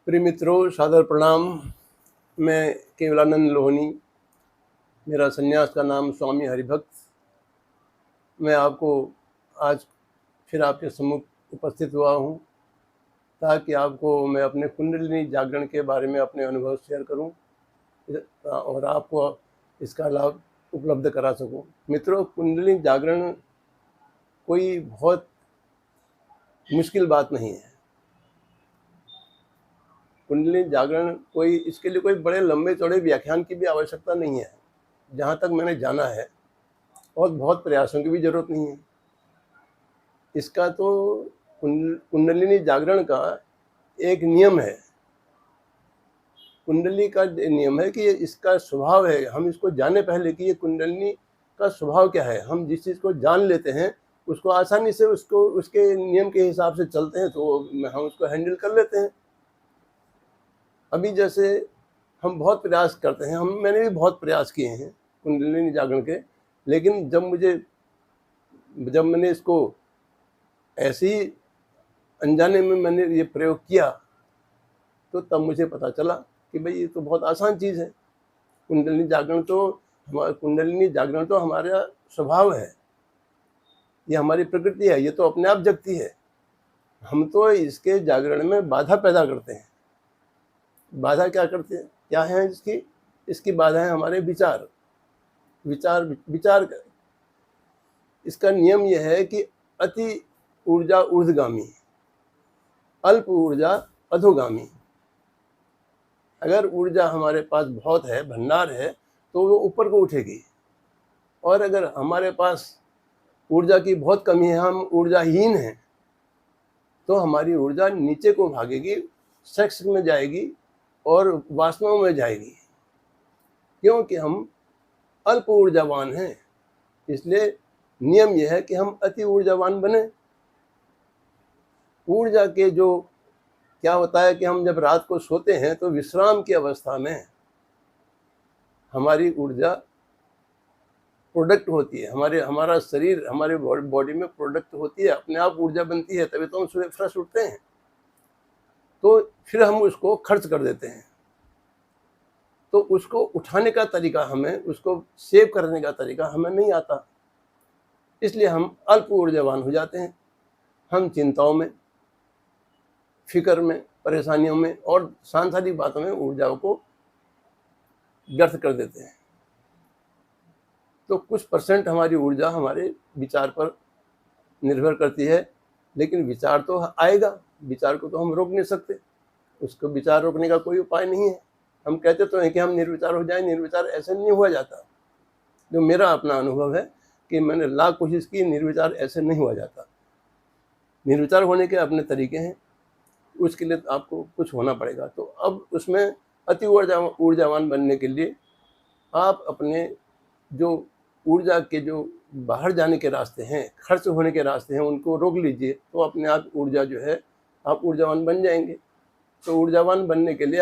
प्रिय मित्रों, सादर प्रणाम। मैं केवलानंद लोहनी, मेरा संन्यास का नाम स्वामी हरिभक्त। मैं आपको आज फिर आपके सम्मुख उपस्थित हुआ हूँ ताकि आपको मैं अपने कुंडलिनी जागरण के बारे में अपने अनुभव शेयर करूँ और आपको इसका लाभ उपलब्ध करा सकूँ। मित्रों, कुंडलिनी जागरण कोई बहुत मुश्किल बात नहीं है। कुंडलिनी जागरण इसके लिए कोई बड़े लंबे चौड़े व्याख्यान की भी आवश्यकता नहीं है, जहाँ तक मैंने जाना है, और बहुत प्रयासों की भी जरूरत नहीं है। इसका तो कुंडलिनी जागरण का एक नियम है। कुंडली का नियम है कि ये इसका स्वभाव है। हम इसको जाने पहले कि ये कुंडलिनी का स्वभाव क्या है। हम जिस चीज़ को जान लेते हैं उसको आसानी से उसके नियम के हिसाब से चलते हैं, तो हम उसको हैंडल कर लेते हैं। अभी जैसे हम बहुत प्रयास करते हैं, मैंने भी बहुत प्रयास किए हैं कुंडलिनी जागरण के, लेकिन जब मैंने इसको ऐसे ही अनजाने में मैंने ये प्रयोग किया तो तब मुझे पता चला कि भाई ये तो बहुत आसान चीज़ है। कुंडलिनी जागरण तो हमारा स्वभाव है, ये हमारी प्रकृति है, ये तो अपने आप जगती है। हम तो इसके जागरण में बाधा पैदा करते हैं। बाधा क्या करते हैं, क्या है इसकी बाधा है हमारे विचार। इसका नियम यह है कि अति ऊर्जा ऊर्ध्वगामी, अल्प ऊर्जा अधोगामी। अगर ऊर्जा हमारे पास बहुत है, भंडार है, तो वो ऊपर को उठेगी, और अगर हमारे पास ऊर्जा की बहुत कमी है, हम ऊर्जाहीन हैं, तो हमारी ऊर्जा नीचे को भागेगी, सेक्स में जाएगी और वासनाओं में जाएगी, क्योंकि हम अल्प ऊर्जावान हैं। इसलिए नियम यह है कि हम अति ऊर्जावान बने। ऊर्जा के जो क्या होता है कि हम जब रात को सोते हैं तो विश्राम की अवस्था में हमारी ऊर्जा प्रोडक्ट होती है, हमारा शरीर, हमारे बॉडी में प्रोडक्ट होती है, अपने आप ऊर्जा बनती है, तभी तो हम सुबह फ्रेश उठते हैं। तो फिर हम उसको खर्च कर देते हैं। तो उसको उठाने का तरीका उसको सेव करने का तरीका हमें नहीं आता, इसलिए हम अल्प ऊर्जावान हो जाते हैं। हम चिंताओं में, फिक्र में, परेशानियों में और सांसारिक बातों में ऊर्जाओं को व्यर्थ कर देते हैं। तो कुछ परसेंट हमारी ऊर्जा हमारे विचार पर निर्भर करती है, लेकिन विचार तो आएगा, विचार को तो हम रोक नहीं सकते। उसको विचार रोकने का कोई उपाय नहीं है। हम कहते तो हैं कि हम निर्विचार हो जाएं, निर्विचार ऐसे नहीं हुआ जाता। जो मेरा अपना अनुभव है कि मैंने लाख कोशिश की, निर्विचार ऐसे नहीं हुआ जाता। निर्विचार होने के अपने तरीके हैं, उसके लिए आपको कुछ होना पड़ेगा। तो अब उसमें अति ऊर्जावान बनने के लिए आप अपने जो ऊर्जा के जो बाहर जाने के रास्ते हैं, खर्च होने के रास्ते हैं, उनको रोक लीजिए, तो अपने आप ऊर्जा जो है, आप ऊर्जावान बन जाएंगे। तो ऊर्जावान बनने के लिए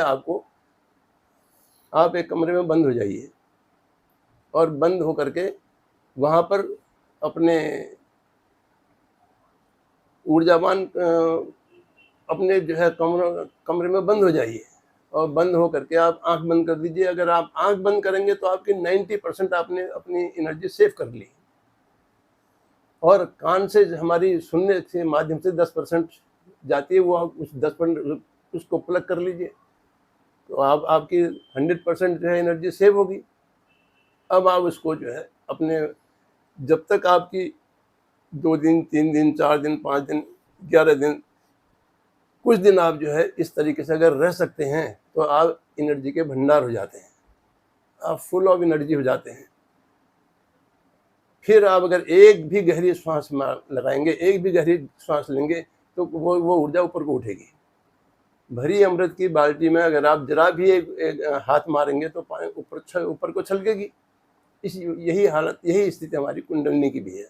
आप एक कमरे में बंद हो जाइए, और बंद हो करके वहाँ पर अपने ऊर्जावान अपने जो है कमरे में बंद हो जाइए, और बंद हो करके आप आंख बंद कर दीजिए। अगर आप आंख बंद करेंगे तो आपकी 90% आपने अपनी एनर्जी सेव कर ली, और कान से हमारी सुनने के माध्यम से 10% जाती है, वो उस 10% उसको प्लग कर लीजिए, तो आपकी 100% जो है एनर्जी सेव होगी। अब आप उसको जो है अपने, जब तक आपकी 2 दिन, 3 दिन, 4 दिन, 5 दिन, 11 दिन, कुछ दिन आप जो है इस तरीके से अगर रह सकते हैं, तो आप एनर्जी के भंडार हो जाते हैं, आप फुल ऑफ एनर्जी हो जाते हैं। फिर आप अगर एक भी गहरी श्वास लगाएंगे, एक भी गहरी श्वास लेंगे, तो वो ऊर्जा ऊपर को उठेगी। भरी अमृत की बाल्टी में अगर आप जरा भी एक हाथ मारेंगे तो पानी ऊपर को छलकेगी। यही स्थिति हमारी कुंडलिनी की भी है।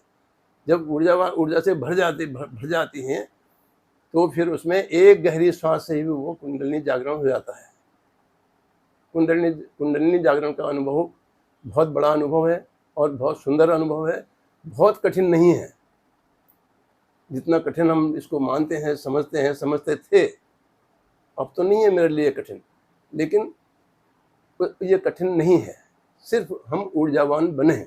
जब ऊर्जा से भर जाती हैं, तो फिर उसमें एक गहरी श्वास से ही वो कुंडलिनी जागरण हो जाता है। कुंडलिनी जागरण का अनुभव बहुत बड़ा अनुभव है और बहुत सुंदर अनुभव है, बहुत कठिन नहीं है। जितना कठिन हम इसको मानते हैं, समझते थे, अब तो नहीं है मेरे लिए कठिन, लेकिन ये कठिन नहीं है, सिर्फ हम ऊर्जावान बने।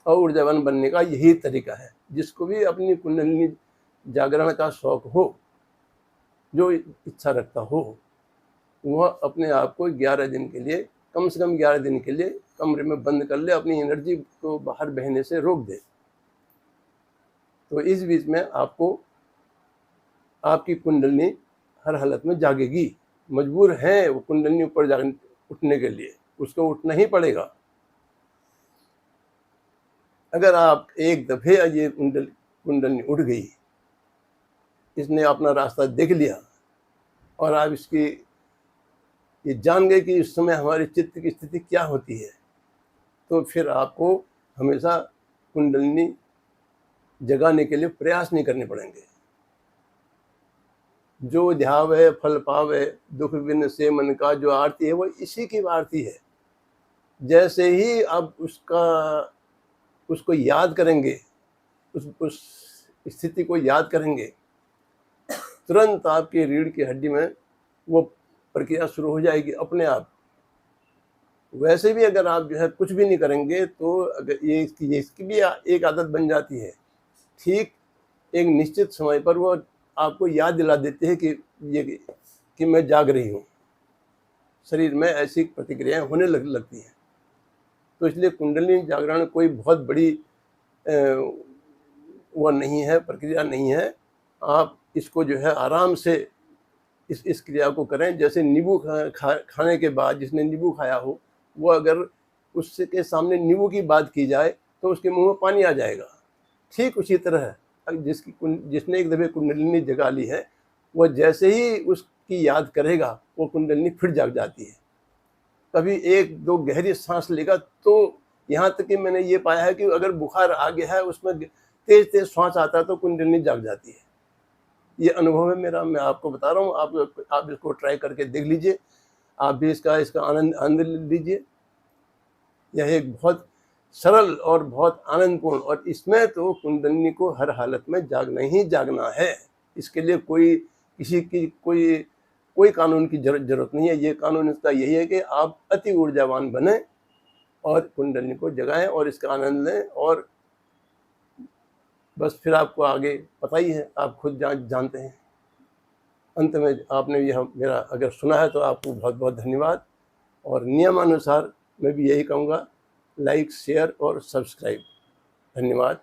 और ऊर्जावान बनने का यही तरीका है। जिसको भी अपनी कुंडलिनी जागरण का शौक हो, जो इच्छा रखता हो, वह अपने आप को 11 दिन के लिए, कम से कम 11 दिन के लिए कमरे में बंद कर ले, अपनी एनर्जी को बाहर बहने से रोक दे। तो इस बीच में आपको आपकी कुंडलिनी हर हालत में जागेगी। मजबूर है वो कुंडलिनी ऊपर उठने के लिए, उसको उठना ही पड़ेगा। अगर आप एक दफे ये कुंडलिनी उठ गई, इसने अपना रास्ता देख लिया और आप इसकी ये जान गए कि इस समय हमारे चित्त की स्थिति क्या होती है, तो फिर आपको हमेशा कुंडलिनी जगाने के लिए प्रयास नहीं करने पड़ेंगे। जो ध्यावे फल पावे, दुख बिन से मन का, जो आरती है वो इसी की आरती है। जैसे ही आप उसको याद करेंगे, उस स्थिति को याद करेंगे, तुरंत आपकी रीढ़ की हड्डी में वो प्रक्रिया शुरू हो जाएगी अपने आप। वैसे भी अगर आप जो है कुछ भी नहीं करेंगे तो अगर ये इसकी भी एक आदत बन जाती है। ठीक एक निश्चित समय पर वो आपको याद दिला देते हैं कि मैं जाग रही हूँ। शरीर में ऐसी प्रतिक्रियाएं होने लगती हैं। तो इसलिए कुंडलिनी जागरण कोई बहुत बड़ी वो नहीं है, प्रक्रिया नहीं है। आप इसको जो है आराम से इस क्रिया को करें। जैसे नींबू खाने के बाद जिसने नींबू खाया हो, वो अगर उसके सामने नींबू की बात की जाए तो उसके मुंह में पानी आ जाएगा। ठीक उसी तरह जिसने एक दफे कुंडलिनी जगा ली है, वह जैसे ही उसकी याद करेगा वो कुंडलिनी फिर जाग जाती है। कभी एक दो गहरी सांस लेगा तो यहाँ तक कि मैंने ये पाया है कि अगर बुखार आ गया है, उसमें तेज तेज सांस आता है तो कुंडलिनी जाग जाती है। ये अनुभव है मेरा, मैं आपको बता रहा हूँ। आप इसको ट्राई करके देख लीजिए, आप भी इसका आनंद लीजिए। यह एक बहुत सरल और बहुत आनंदपूर्ण, और इसमें तो कुंडलिनी को हर हालत में जागना ही जागना है। इसके लिए किसी की कोई कानून की जरूरत नहीं है। ये कानून इसका यही है कि आप अति ऊर्जावान बने और कुंडलिनी को जगाएं और इसका आनंद लें, और बस फिर आपको आगे पता ही है, आप खुद जानते हैं। अंत में आपने यह मेरा अगर सुना है तो आपको बहुत बहुत धन्यवाद। और नियमानुसार मैं भी यही कहूँगा, लाइक, शेयर और सब्सक्राइब। धन्यवाद।